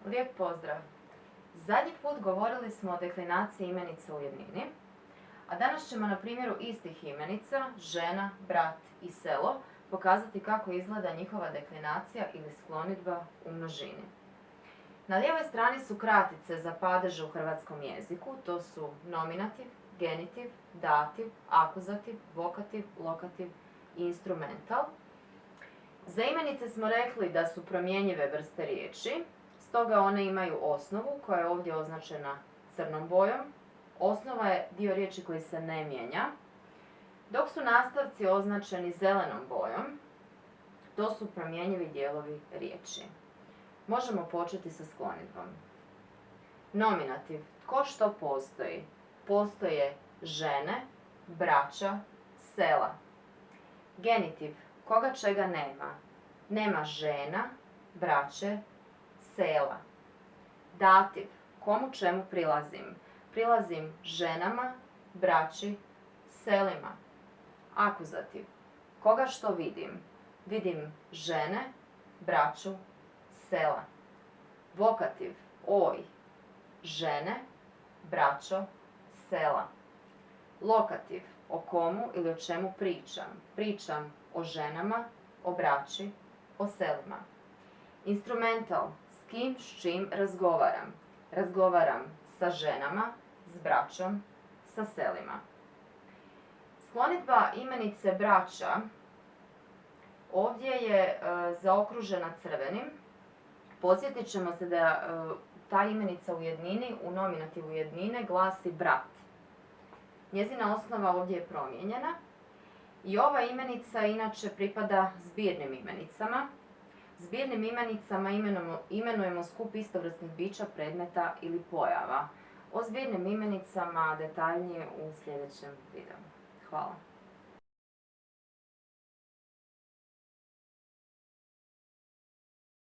Lijep pozdrav! Zadnji put govorili smo o deklinaciji imenica u jednini, a danas ćemo na primjeru istih imenica, žena, brat i selo, pokazati kako izgleda njihova deklinacija ili sklonidba u množini. Na lijevoj strani su kratice za padeže u hrvatskom jeziku, to su nominativ, genitiv, dativ, akuzativ, vokativ, lokativ i instrumental. Za imenice smo rekli da su promjenjive vrste riječi, stoga one imaju osnovu koja je ovdje označena crnom bojom. Osnova je dio riječi koji se ne mijenja, dok su nastavci označeni zelenom bojom, to su promjenjivi dijelovi riječi. Možemo početi sa sklonidbom. Nominativ, tko što postoji? Postoje žene, braća, sela. Genitiv, koga čega nema? Nema žena, braće, sela. Dativ, komu čemu prilazim? Prilazim ženama, braći, selima. Akuzativ, koga što vidim? Vidim žene, braću, sela. Vokativ, oj, žene, braćo, sela. Lokativ, o komu ili o čemu pričam? Pričam o ženama, o braći, o selima. Instrumental, s kim, s čim razgovaram? Razgovaram sa ženama, s braćom, sa selima. Sklonidba imenice braća ovdje je zaokružena crvenim. Podsjetit ćemo se da ta imenica u jednini, u nominativu jednine, glasi brat. Njezina osnova ovdje je promijenjena i ova imenica inače pripada zbirnim imenicama. Zbirnim imenicama imenujemo skup istovrsnih bića, predmeta ili pojava. O zbirnim imenicama detaljnije u sljedećem videu. Hvala.